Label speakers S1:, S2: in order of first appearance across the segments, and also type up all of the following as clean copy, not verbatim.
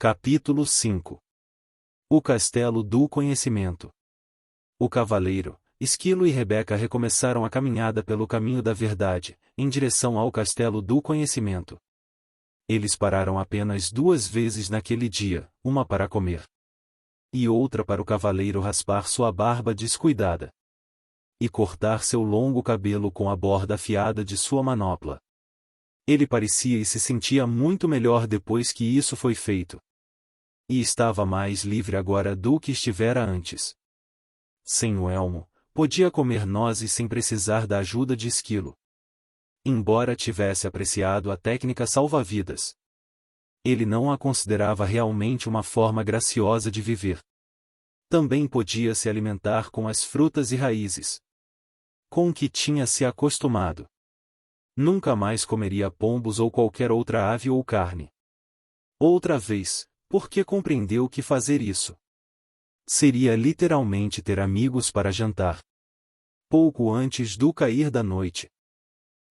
S1: Capítulo 5. O Castelo do Conhecimento. O cavaleiro, Esquilo e Rebeca recomeçaram a caminhada pelo caminho da verdade, em direção ao Castelo do Conhecimento. Eles pararam apenas 2 vezes naquele dia, uma para comer. E outra para o cavaleiro raspar sua barba descuidada. E cortar seu longo cabelo com a borda afiada de sua manopla. Ele parecia e se sentia muito melhor depois que isso foi feito. E estava mais livre agora do que estivera antes. Sem o elmo, podia comer nozes sem precisar da ajuda de Esquilo. Embora tivesse apreciado a técnica salva-vidas, ele não a considerava realmente uma forma graciosa de viver. Também podia se alimentar com as frutas e raízes, com que tinha se acostumado. Nunca mais comeria pombos ou qualquer outra ave ou carne. Outra vez, porque compreendeu que fazer isso seria literalmente ter amigos para jantar. Pouco antes do cair da noite,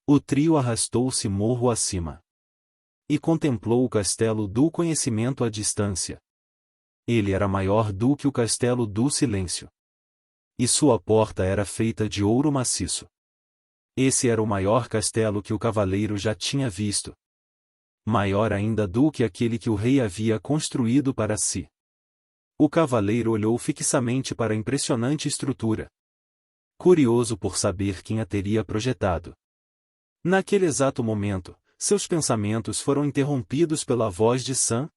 S1: o trio arrastou-se morro acima e contemplou o Castelo do Conhecimento à distância. Ele era maior do que o Castelo do Silêncio. E sua porta era feita de ouro maciço. Esse era o maior castelo que o cavaleiro já tinha visto. Maior ainda do que aquele que o rei havia construído para si. O cavaleiro olhou fixamente para a impressionante estrutura, curioso por saber quem a teria projetado. Naquele exato momento, seus pensamentos foram interrompidos pela voz de Sam.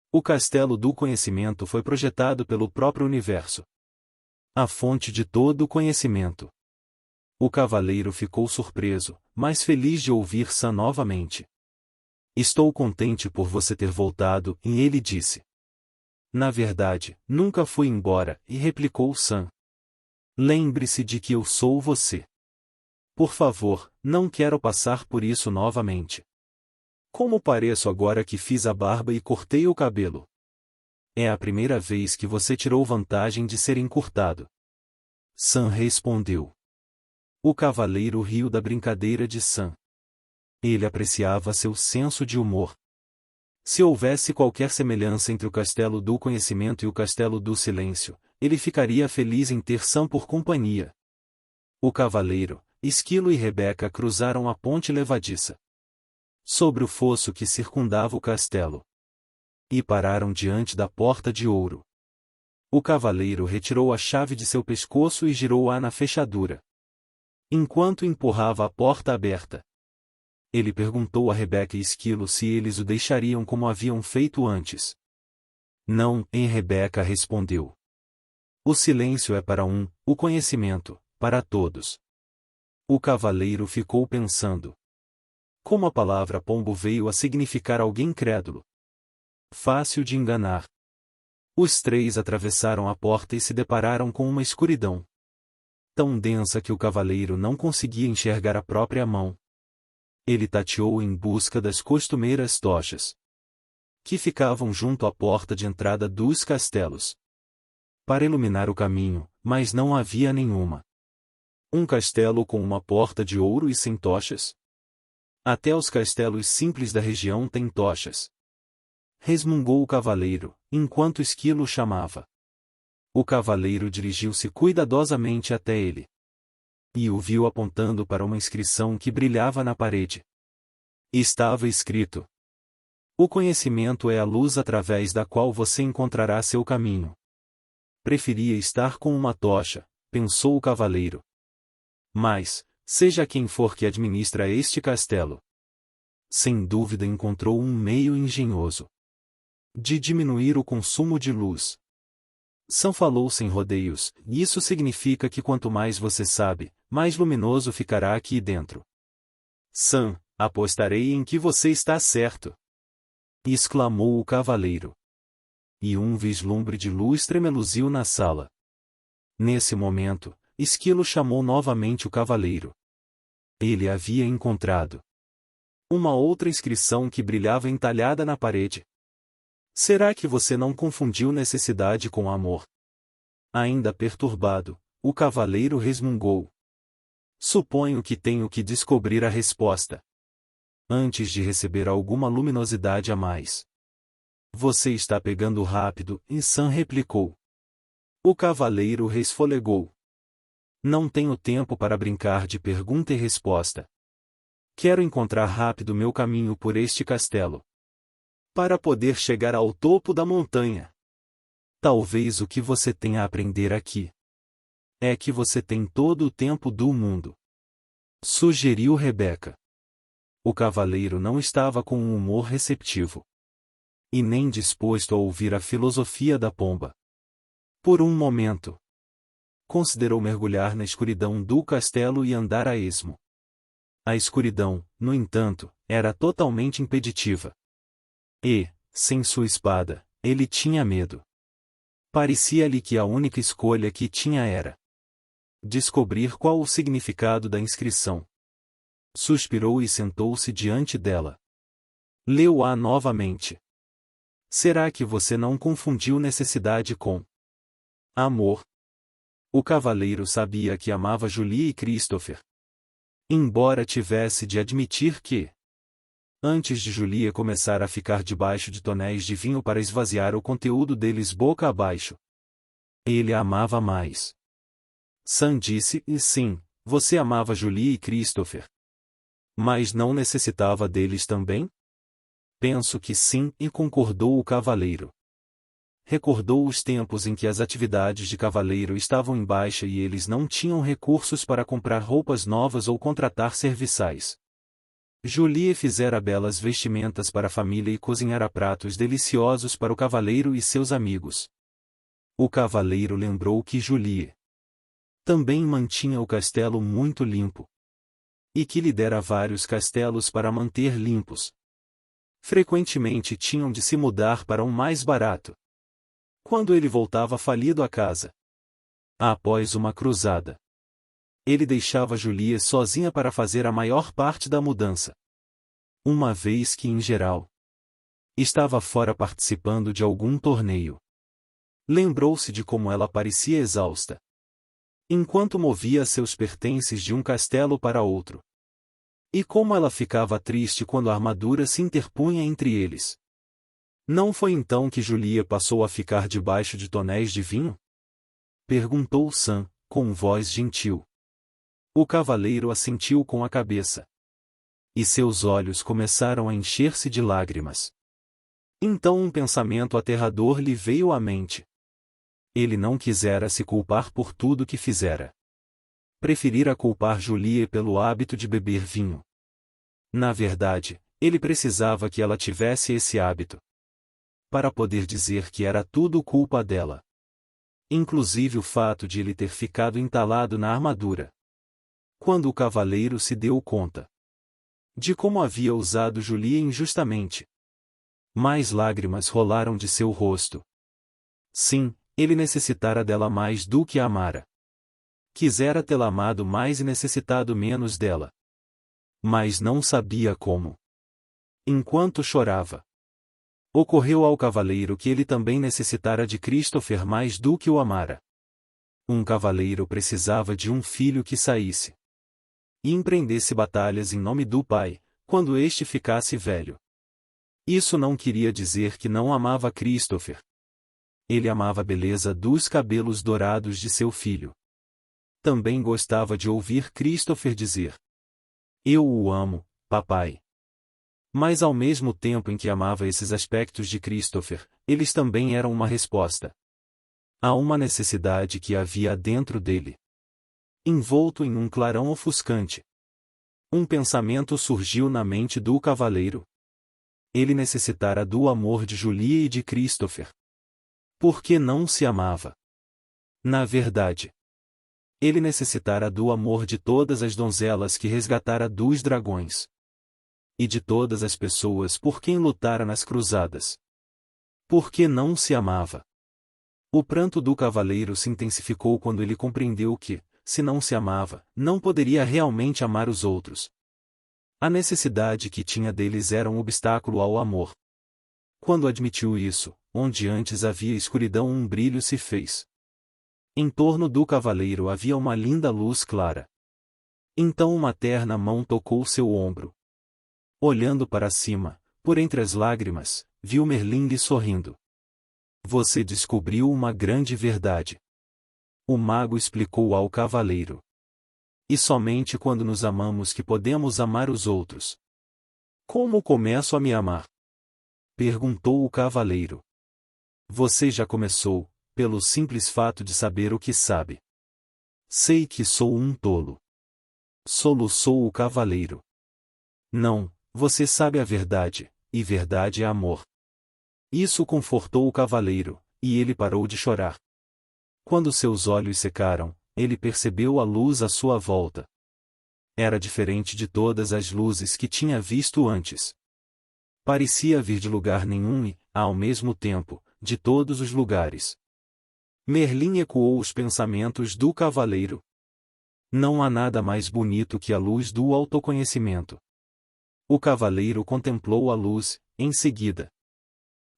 S1: O Castelo do Conhecimento foi projetado pelo próprio universo, a fonte de todo o conhecimento. O cavaleiro ficou surpreso, mas feliz de ouvir Sam novamente. Estou contente por você ter voltado, e ele disse. Na verdade, nunca fui embora, e replicou Sam. Lembre-se de que eu sou você. Por favor, não quero passar por isso novamente. Como pareço agora que fiz a barba e cortei o cabelo? É a primeira vez que você tirou vantagem de ser encurtado. Sam respondeu. O cavaleiro riu da brincadeira de Sam. Ele apreciava seu senso de humor. Se houvesse qualquer semelhança entre o Castelo do Conhecimento e o Castelo do Silêncio, ele ficaria feliz em ter Sam por companhia. O cavaleiro, Esquilo e Rebeca cruzaram a ponte levadiça sobre o fosso que circundava o castelo e pararam diante da porta de ouro. O cavaleiro retirou a chave de seu pescoço e girou-a na fechadura, enquanto empurrava a porta aberta. Ele perguntou a Rebeca e Esquilo se eles o deixariam como haviam feito antes. Não, e Rebeca respondeu. O silêncio é para um, o conhecimento, para todos. O cavaleiro ficou pensando. Como a palavra pombo veio a significar alguém crédulo. Fácil de enganar. Os 3 atravessaram a porta e se depararam com uma escuridão tão densa que o cavaleiro não conseguia enxergar a própria mão. Ele tateou em busca das costumeiras tochas que ficavam junto à porta de entrada dos castelos para iluminar o caminho, mas não havia nenhuma. Um castelo com uma porta de ouro e sem tochas? Até os castelos simples da região têm tochas. Resmungou o cavaleiro, enquanto Esquilo chamava. O cavaleiro dirigiu-se cuidadosamente até ele e o viu apontando para uma inscrição que brilhava na parede. Estava escrito: o conhecimento é a luz através da qual você encontrará seu caminho. Preferia estar com uma tocha, pensou o cavaleiro. Mas, seja quem for que administra este castelo, sem dúvida encontrou um meio engenhoso de diminuir o consumo de luz. Sam falou sem rodeios, e isso significa que quanto mais você sabe, mais luminoso ficará aqui dentro. Sam, apostarei em que você está certo! Exclamou o cavaleiro. E um vislumbre de luz tremeluziu na sala. Nesse momento, Esquilo chamou novamente o cavaleiro. Ele havia encontrado uma outra inscrição que brilhava entalhada na parede. Será que você não confundiu necessidade com amor? Ainda perturbado, o cavaleiro resmungou. Suponho que tenho que descobrir a resposta antes de receber alguma luminosidade a mais. Você está pegando rápido, e Sam replicou. O cavaleiro resfolegou. Não tenho tempo para brincar de pergunta e resposta. Quero encontrar rápido meu caminho por este castelo. Para poder chegar ao topo da montanha. Talvez o que você tenha a aprender aqui é que você tem todo o tempo do mundo. Sugeriu Rebeca. O cavaleiro não estava com um humor receptivo. E nem disposto a ouvir a filosofia da pomba. Por um momento, considerou mergulhar na escuridão do castelo e andar a esmo. A escuridão, no entanto, era totalmente impeditiva. E, sem sua espada, ele tinha medo. Parecia-lhe que a única escolha que tinha era descobrir qual o significado da inscrição. Suspirou e sentou-se diante dela. Leu-a novamente. Será que você não confundiu necessidade com amor? O cavaleiro sabia que amava Julie e Christopher. Embora tivesse de admitir que, antes de Julie começar a ficar debaixo de tonéis de vinho para esvaziar o conteúdo deles boca abaixo, ele a amava mais. Sam disse, e sim, você amava Julie e Christopher. Mas não necessitava deles também? Penso que sim, e concordou o cavaleiro. Recordou os tempos em que as atividades de cavaleiro estavam em baixa e eles não tinham recursos para comprar roupas novas ou contratar serviçais. Julie fizera belas vestimentas para a família e cozinhara pratos deliciosos para o cavaleiro e seus amigos. O cavaleiro lembrou que Julie também mantinha o castelo muito limpo. E que lhe dera vários castelos para manter limpos. Frequentemente tinham de se mudar para um mais barato. Quando ele voltava falido a casa, após uma cruzada, ele deixava Julie sozinha para fazer a maior parte da mudança. Uma vez que, em geral, estava fora participando de algum torneio. Lembrou-se de como ela parecia exausta, enquanto movia seus pertences de um castelo para outro. E como ela ficava triste quando a armadura se interpunha entre eles. Não foi então que Julie passou a ficar debaixo de tonéis de vinho? Perguntou Sam, com voz gentil. O cavaleiro assentiu com a cabeça. E seus olhos começaram a encher-se de lágrimas. Então um pensamento aterrador lhe veio à mente. Ele não quisera se culpar por tudo que fizera. Preferira culpar Julie pelo hábito de beber vinho. Na verdade, ele precisava que ela tivesse esse hábito, para poder dizer que era tudo culpa dela. Inclusive o fato de ele ter ficado entalado na armadura. Quando o cavaleiro se deu conta de como havia usado Julie injustamente, mais lágrimas rolaram de seu rosto. Sim, ele necessitara dela mais do que a amara. Quisera tê-la amado mais e necessitado menos dela. Mas não sabia como. Enquanto chorava, ocorreu ao cavaleiro que ele também necessitara de Christopher mais do que o amara. Um cavaleiro precisava de um filho que saísse e empreendesse batalhas em nome do pai, quando este ficasse velho. Isso não queria dizer que não amava Christopher. Ele amava a beleza dos cabelos dourados de seu filho. Também gostava de ouvir Christopher dizer: "Eu o amo, papai." Mas ao mesmo tempo em que amava esses aspectos de Christopher, eles também eram uma resposta a uma necessidade que havia dentro dele. Envolto em um clarão ofuscante, um pensamento surgiu na mente do cavaleiro. Ele necessitara do amor de Julie e de Christopher. Por que não se amava? Na verdade, ele necessitara do amor de todas as donzelas que resgatara dos dragões. E de todas as pessoas por quem lutara nas cruzadas. Por que não se amava? O pranto do cavaleiro se intensificou quando ele compreendeu que, se não se amava, não poderia realmente amar os outros. A necessidade que tinha deles era um obstáculo ao amor. Quando admitiu isso, onde antes havia escuridão, um brilho se fez. Em torno do cavaleiro havia uma linda luz clara. Então uma terna mão tocou seu ombro. Olhando para cima, por entre as lágrimas, viu Merlin lhe sorrindo. Você descobriu uma grande verdade. O mago explicou ao cavaleiro. E somente quando nos amamos que podemos amar os outros. Como começo a me amar? Perguntou o cavaleiro. Você já começou, pelo simples fato de saber o que sabe. Sei que sou um tolo. Soluçou o cavaleiro. Não, você sabe a verdade, e verdade é amor. Isso confortou o cavaleiro, e ele parou de chorar. Quando seus olhos secaram, ele percebeu a luz à sua volta. Era diferente de todas as luzes que tinha visto antes. Parecia vir de lugar nenhum e, ao mesmo tempo, de todos os lugares. Merlin ecoou os pensamentos do cavaleiro. Não há nada mais bonito que a luz do autoconhecimento. O cavaleiro contemplou a luz, em seguida.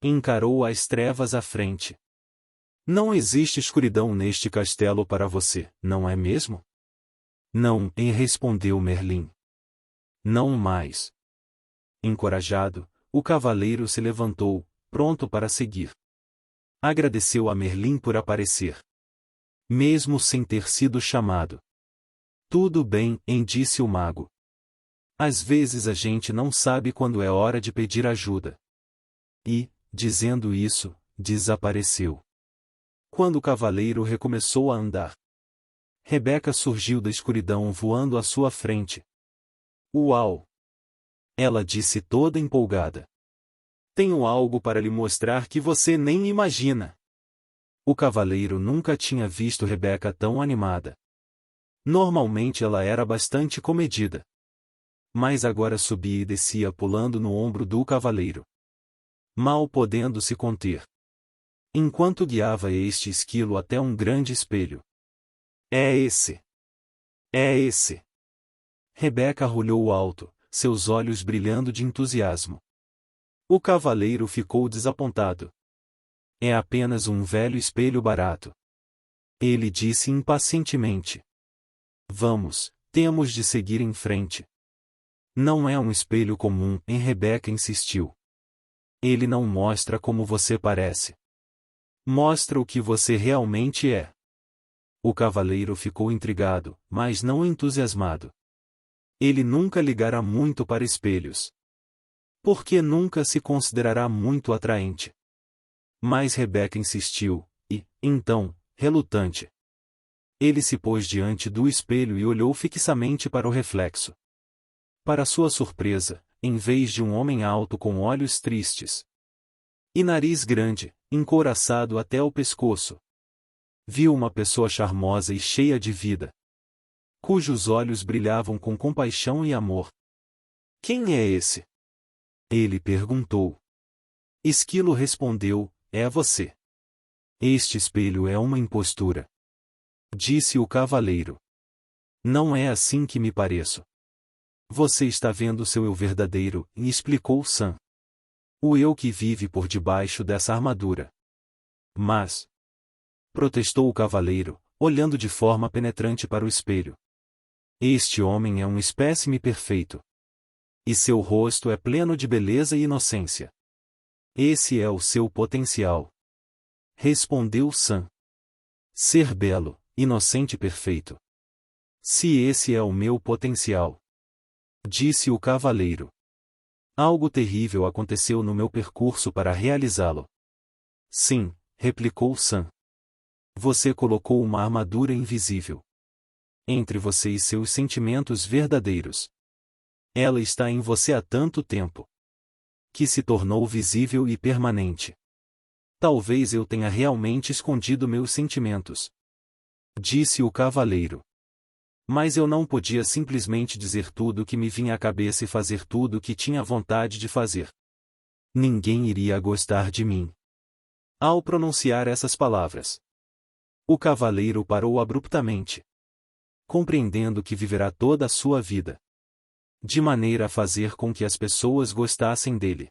S1: Encarou as trevas à frente. Não existe escuridão neste castelo para você, não é mesmo? Não, respondeu Merlin. Não mais. Encorajado, o cavaleiro se levantou, pronto para seguir. Agradeceu a Merlin por aparecer. Mesmo sem ter sido chamado. Tudo bem, disse o mago. Às vezes a gente não sabe quando é hora de pedir ajuda. E, dizendo isso, desapareceu. Quando o cavaleiro recomeçou a andar, Rebeca surgiu da escuridão voando à sua frente. Uau! Ela disse toda empolgada. Tenho algo para lhe mostrar que você nem imagina. O cavaleiro nunca tinha visto Rebeca tão animada. Normalmente ela era bastante comedida. Mas agora subia e descia pulando no ombro do cavaleiro. Mal podendo se conter. Enquanto guiava este esquilo até um grande espelho. É esse. É esse. Rebeca olhou alto, seus olhos brilhando de entusiasmo. O cavaleiro ficou desapontado. É apenas um velho espelho barato. Ele disse impacientemente. Vamos, temos de seguir em frente. Não é um espelho comum, Rebeca insistiu. Ele não mostra como você parece. Mostra o que você realmente é. O cavaleiro ficou intrigado, mas não entusiasmado. Ele nunca ligará muito para espelhos. Porque nunca se considerará muito atraente. Mas Rebeca insistiu, e, então, relutante. Ele se pôs diante do espelho e olhou fixamente para o reflexo. Para sua surpresa, em vez de um homem alto com olhos tristes e nariz grande, encouraçado até o pescoço, viu uma pessoa charmosa e cheia de vida, cujos olhos brilhavam com compaixão e amor. Quem é esse? Ele perguntou. Esquilo respondeu, é você. Este espelho é uma impostura. Disse o cavaleiro. Não é assim que me pareço. Você está vendo seu eu verdadeiro, explicou Sam. O eu que vive por debaixo dessa armadura. Mas, protestou o cavaleiro, olhando de forma penetrante para o espelho. Este homem é um espécime perfeito. E seu rosto é pleno de beleza e inocência. Esse é o seu potencial. Respondeu Sam. Ser belo, inocente e perfeito. Se esse é o meu potencial. Disse o cavaleiro. Algo terrível aconteceu no meu percurso para realizá-lo. Sim, replicou Sam. Você colocou uma armadura invisível entre você e seus sentimentos verdadeiros. Ela está em você há tanto tempo que se tornou visível e permanente. Talvez eu tenha realmente escondido meus sentimentos. Disse o cavaleiro. Mas eu não podia simplesmente dizer tudo o que me vinha à cabeça e fazer tudo o que tinha vontade de fazer. Ninguém iria gostar de mim. Ao pronunciar essas palavras, o cavaleiro parou abruptamente, compreendendo que viverá toda a sua vida de maneira a fazer com que as pessoas gostassem dele.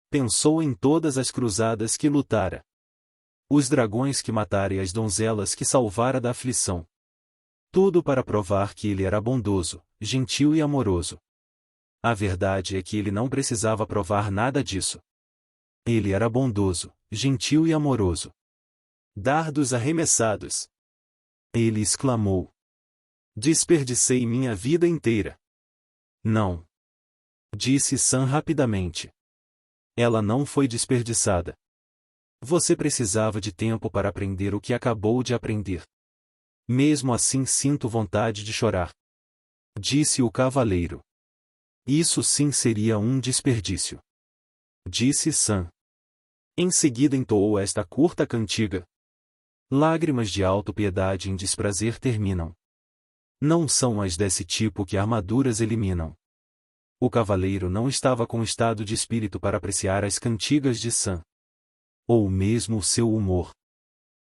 S1: Pensou em todas as cruzadas que lutara, os dragões que matara e as donzelas que salvara da aflição. Tudo para provar que ele era bondoso, gentil e amoroso. A verdade é que ele não precisava provar nada disso. Ele era bondoso, gentil e amoroso. Dardos arremessados. Ele exclamou. Desperdicei minha vida inteira. Não. Disse Sam rapidamente. Ela não foi desperdiçada. Você precisava de tempo para aprender o que acabou de aprender. Mesmo assim sinto vontade de chorar. Disse o cavaleiro. Isso sim seria um desperdício. Disse Sam. Em seguida entoou esta curta cantiga. Lágrimas de autopiedade em desprazer terminam. Não são as desse tipo que armaduras eliminam. O cavaleiro não estava com estado de espírito para apreciar as cantigas de Sam. Ou mesmo o seu humor.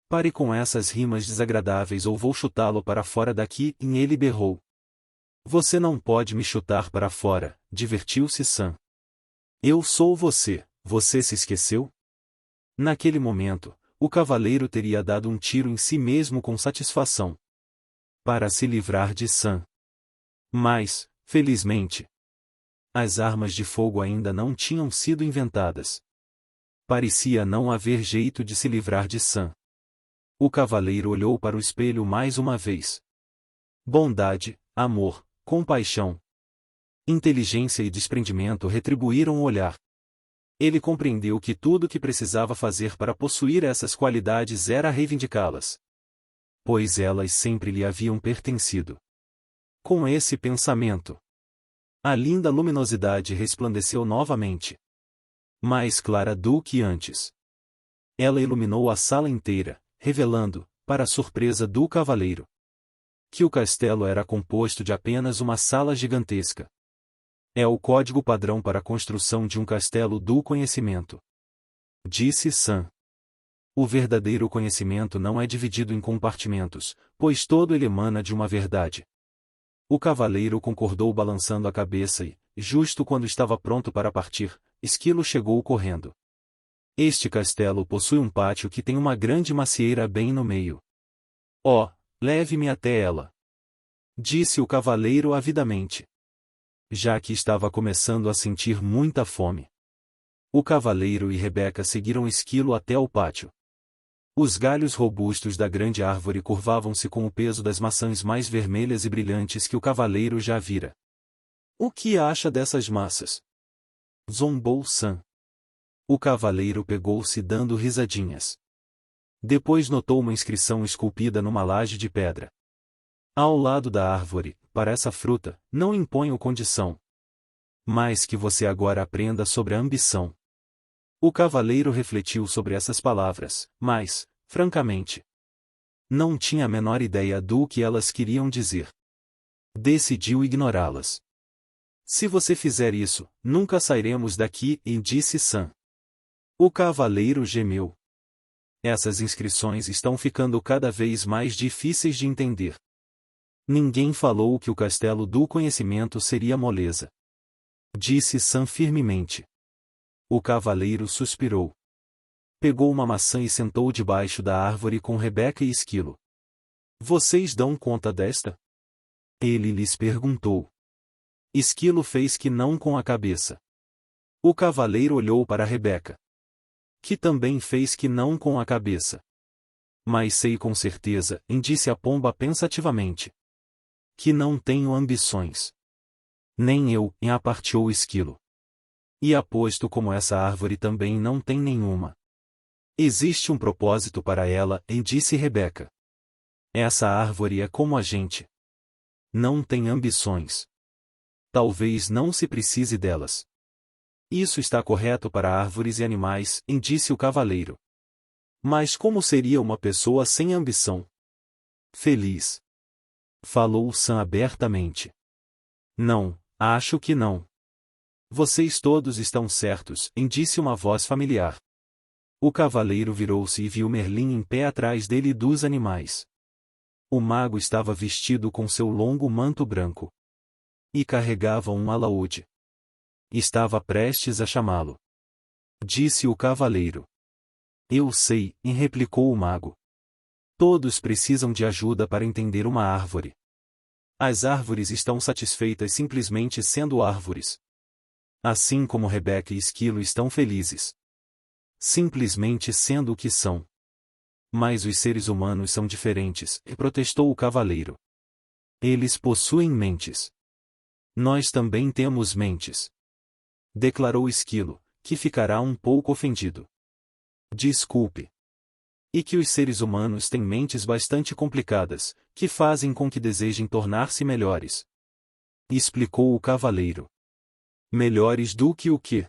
S1: Pare com essas rimas desagradáveis ou vou chutá-lo para fora daqui, e ele berrou. Você não pode me chutar para fora, divertiu-se Sam. Eu sou você, você se esqueceu? Naquele momento, o cavaleiro teria dado um tiro em si mesmo com satisfação. Para se livrar de Sam. Mas, felizmente, as armas de fogo ainda não tinham sido inventadas. Parecia não haver jeito de se livrar de Sam. O cavaleiro olhou para o espelho mais uma vez. Bondade, amor, compaixão, inteligência e desprendimento retribuíram o olhar. Ele compreendeu que tudo o que precisava fazer para possuir essas qualidades era reivindicá-las. Pois elas sempre lhe haviam pertencido. Com esse pensamento, a linda luminosidade resplandeceu novamente. Mais clara do que antes. Ela iluminou a sala inteira, revelando, para a surpresa do cavaleiro, que o castelo era composto de apenas uma sala gigantesca. É o código padrão para a construção de um castelo do conhecimento. Disse Sam. O verdadeiro conhecimento não é dividido em compartimentos, pois todo ele emana de uma verdade. O cavaleiro concordou balançando a cabeça e, justo quando estava pronto para partir, Esquilo chegou correndo. Este castelo possui um pátio que tem uma grande macieira bem no meio. Oh, leve-me até ela. Disse o cavaleiro avidamente. Já que estava começando a sentir muita fome. O cavaleiro e Rebeca seguiram Esquilo até o pátio. Os galhos robustos da grande árvore curvavam-se com o peso das maçãs mais vermelhas e brilhantes que o cavaleiro já vira. O que acha dessas massas? Zombou Sam. O cavaleiro pegou-se dando risadinhas. Depois notou uma inscrição esculpida numa laje de pedra. Ao lado da árvore, para essa fruta, não imponho condição. Mas que você agora aprenda sobre a ambição. O cavaleiro refletiu sobre essas palavras, mas, francamente, não tinha a menor ideia do que elas queriam dizer. Decidiu ignorá-las. Se você fizer isso, nunca sairemos daqui, disse Sam. O cavaleiro gemeu. Essas inscrições estão ficando cada vez mais difíceis de entender. Ninguém falou que o castelo do conhecimento seria moleza. Disse Sam firmemente. O cavaleiro suspirou. Pegou uma maçã e sentou debaixo da árvore com Rebeca e Esquilo. Vocês dão conta desta? Ele lhes perguntou. Esquilo fez que não com a cabeça. O cavaleiro olhou para Rebeca, que também fez que não com a cabeça. Mas sei com certeza, disse a pomba pensativamente, que não tenho ambições. Nem eu, aparteou o Esquilo. E aposto como essa árvore também não tem nenhuma. Existe um propósito para ela, disse Rebeca. Essa árvore é como a gente. Não tem ambições. Talvez não se precise delas. Isso está correto para árvores e animais, disse o cavaleiro. Mas como seria uma pessoa sem ambição? Feliz. Falou Sam abertamente. Não, acho que não. Vocês todos estão certos, disse uma voz familiar. O cavaleiro virou-se e viu Merlin em pé atrás dele e dos animais. O mago estava vestido com seu longo manto branco. E carregava um alaúde. Estava prestes a chamá-lo. Disse o cavaleiro. Eu sei, replicou o mago. Todos precisam de ajuda para entender uma árvore. As árvores estão satisfeitas simplesmente sendo árvores. Assim como Rebeca e Esquilo estão felizes. simplesmente sendo o que são. Mas os seres humanos são diferentes, e protestou o cavaleiro. Eles possuem mentes. Nós também temos mentes, declarou o esquilo, que ficará um pouco ofendido. Desculpe. E que os seres humanos têm mentes bastante complicadas, que fazem com que desejem tornar-se melhores. Explicou o cavaleiro. Melhores do que o quê?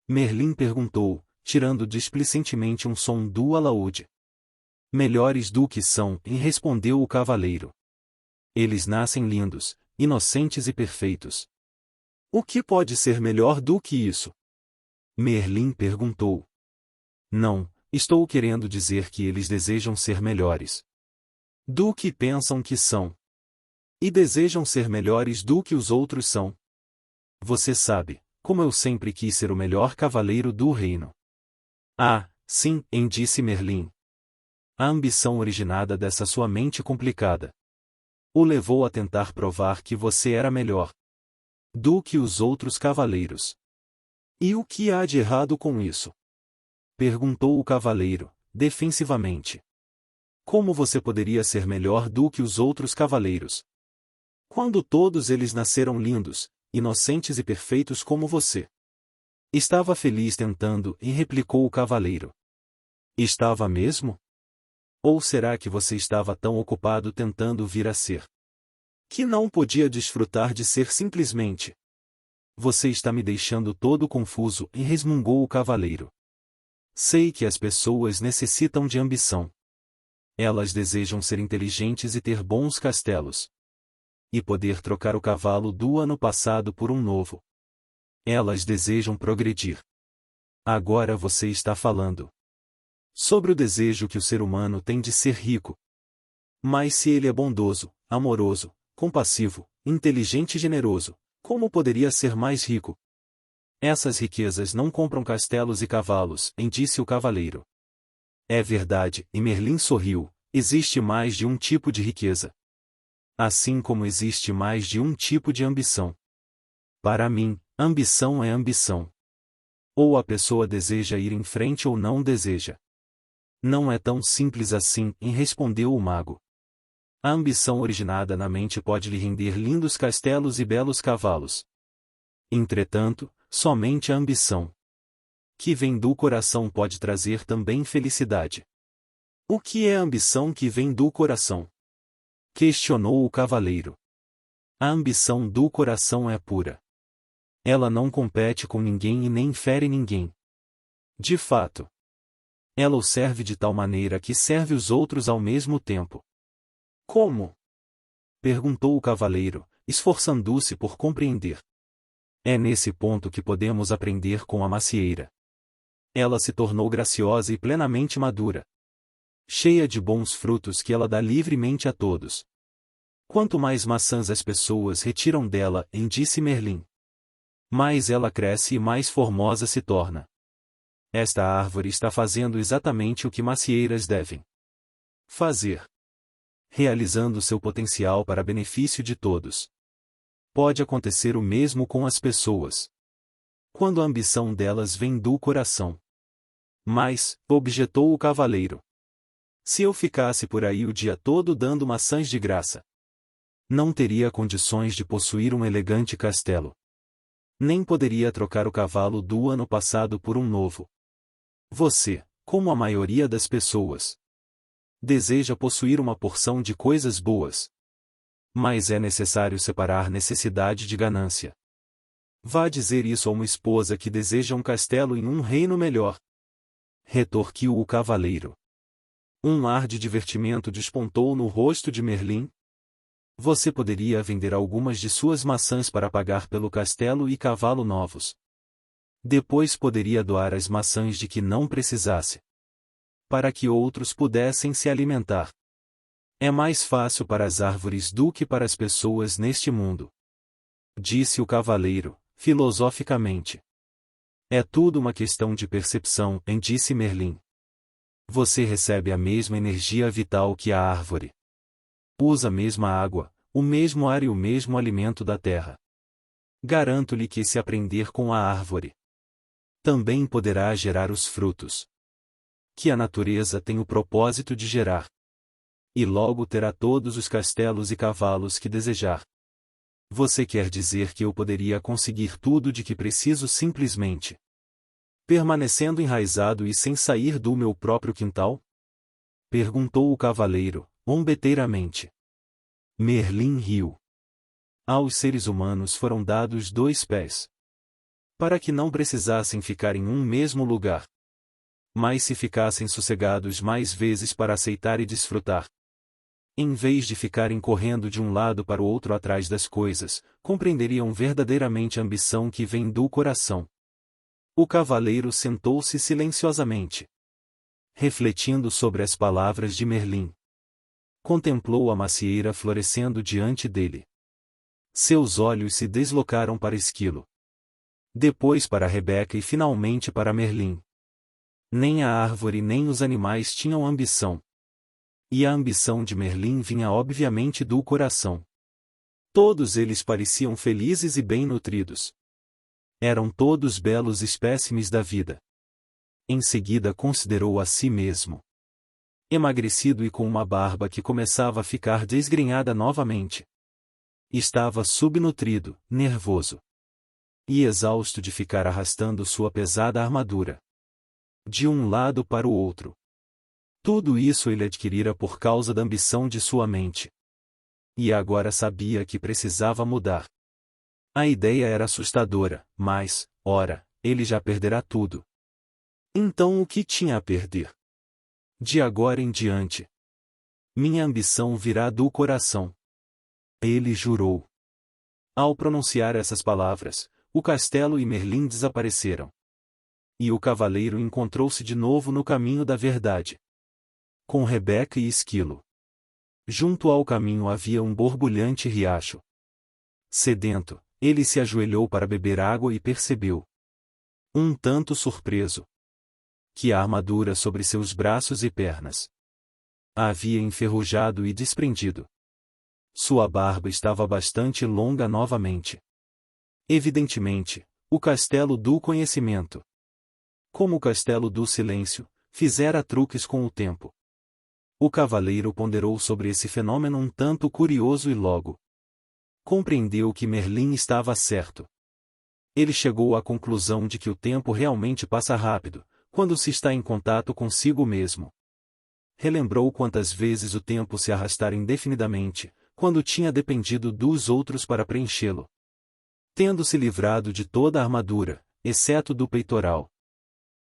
S1: Merlin perguntou, tirando displicentemente um som do alaúde. Melhores do que são, e respondeu o cavaleiro. Eles nascem lindos, inocentes e perfeitos. O que pode ser melhor do que isso? Merlin perguntou. Não, estou querendo dizer que eles desejam ser melhores do que pensam que são. E desejam ser melhores do que os outros são. Você sabe, como eu sempre quis ser o melhor cavaleiro do reino. Ah, sim, disse Merlin. A ambição originada dessa sua mente complicada o levou a tentar provar que você era melhor do que os outros cavaleiros. E o que há de errado com isso? Perguntou o cavaleiro, defensivamente. Como você poderia ser melhor do que os outros cavaleiros, quando todos eles nasceram lindos, inocentes e perfeitos como você? Estava feliz tentando, e replicou o cavaleiro. Estava mesmo? Ou será que você estava tão ocupado tentando vir a ser que não podia desfrutar de ser simplesmente? Você está me deixando todo confuso, e resmungou o cavaleiro. Sei que as pessoas necessitam de ambição. Elas desejam ser inteligentes e ter bons castelos. E poder trocar o cavalo do ano passado por um novo. Elas desejam progredir. Agora você está falando sobre o desejo que o ser humano tem de ser rico. Mas se ele é bondoso, amoroso, compassivo, inteligente e generoso, como poderia ser mais rico? Essas riquezas não compram castelos e cavalos, disse o cavaleiro. É verdade, e Merlin sorriu, existe mais de um tipo de riqueza. Assim como existe mais de um tipo de ambição. Para mim, ambição é ambição. Ou a pessoa deseja ir em frente ou não deseja. Não é tão simples assim, respondeu o mago. A ambição originada na mente pode lhe render lindos castelos e belos cavalos. Entretanto, somente a ambição que vem do coração pode trazer também felicidade. O que é a ambição que vem do coração? Questionou o cavaleiro. A ambição do coração é pura. Ela não compete com ninguém e nem fere ninguém. De fato, ela o serve de tal maneira que serve os outros ao mesmo tempo. Como? Perguntou o cavaleiro, esforçando-se por compreender. É nesse ponto que podemos aprender com a macieira. Ela se tornou graciosa e plenamente madura, cheia de bons frutos que ela dá livremente a todos. Quanto mais maçãs as pessoas retiram dela, disse Merlin, mais ela cresce e mais formosa se torna. Esta árvore está fazendo exatamente o que macieiras devem fazer, realizando seu potencial para benefício de todos. Pode acontecer o mesmo com as pessoas, quando a ambição delas vem do coração. Mas, objetou o cavaleiro, se eu ficasse por aí o dia todo dando maçãs de graça, não teria condições de possuir um elegante castelo. Nem poderia trocar o cavalo do ano passado por um novo. Você, como a maioria das pessoas, deseja possuir uma porção de coisas boas. Mas é necessário separar necessidade de ganância. Vá dizer isso a uma esposa que deseja um castelo em um reino melhor. Retorquiu o cavaleiro. Um ar de divertimento despontou no rosto de Merlin. Você poderia vender algumas de suas maçãs para pagar pelo castelo e cavalo novos. Depois poderia doar as maçãs de que não precisasse, para que outros pudessem se alimentar. É mais fácil para as árvores do que para as pessoas neste mundo, disse o cavaleiro, filosoficamente. É tudo uma questão de percepção, disse Merlin. Você recebe a mesma energia vital que a árvore. Usa a mesma água, o mesmo ar e o mesmo alimento da terra. Garanto-lhe que se aprender com a árvore, também poderá gerar os frutos que a natureza tem o propósito de gerar. E logo terá todos os castelos e cavalos que desejar. Você quer dizer que eu poderia conseguir tudo de que preciso simplesmente permanecendo enraizado e sem sair do meu próprio quintal? Perguntou o cavaleiro, zombeteiramente. Merlin riu. Aos seres humanos foram dados 2 pés, para que não precisassem ficar em um mesmo lugar, mas se ficassem sossegados mais vezes para aceitar e desfrutar, em vez de ficarem correndo de um lado para o outro atrás das coisas, compreenderiam verdadeiramente a ambição que vem do coração. O cavaleiro sentou-se silenciosamente, refletindo sobre as palavras de Merlin. Contemplou a macieira florescendo diante dele. Seus olhos se deslocaram para Esquilo, depois para Rebeca e finalmente para Merlin. Nem a árvore nem os animais tinham ambição. E a ambição de Merlin vinha obviamente do coração. Todos eles pareciam felizes e bem nutridos. Eram todos belos espécimes da vida. Em seguida considerou a si mesmo. Emagrecido e com uma barba que começava a ficar desgrenhada novamente. Estava subnutrido, nervoso e exausto de ficar arrastando sua pesada armadura de um lado para o outro. Tudo isso ele adquirira por causa da ambição de sua mente. E agora sabia que precisava mudar. A ideia era assustadora, mas, ora, ele já perderá tudo. Então o que tinha a perder? De agora em diante, minha ambição virá do coração. Ele jurou. Ao pronunciar essas palavras, o castelo e Merlin desapareceram. E o cavaleiro encontrou-se de novo no caminho da verdade, com Rebeca e Esquilo. Junto ao caminho havia um borbulhante riacho. Sedento, ele se ajoelhou para beber água e percebeu, um tanto surpreso, que a armadura sobre seus braços e pernas a havia enferrujado e desprendido. Sua barba estava bastante longa novamente. Evidentemente, o castelo do conhecimento, como o castelo do silêncio, fizera truques com o tempo. O cavaleiro ponderou sobre esse fenômeno um tanto curioso e logo compreendeu que Merlin estava certo. Ele chegou à conclusão de que o tempo realmente passa rápido, quando se está em contato consigo mesmo. Relembrou quantas vezes o tempo se arrastara indefinidamente, quando tinha dependido dos outros para preenchê-lo. Tendo-se livrado de toda a armadura, exceto do peitoral,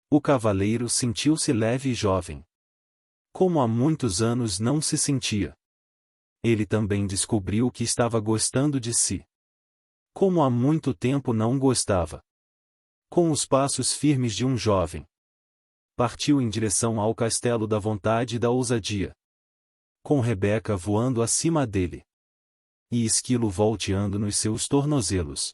S1: o cavaleiro sentiu-se leve e jovem, como há muitos anos não se sentia. Ele também descobriu que estava gostando de si, como há muito tempo não gostava. Com os passos firmes de um jovem, partiu em direção ao castelo da vontade e da ousadia, com Rebeca voando acima dele, e Esquilo volteando nos seus tornozelos.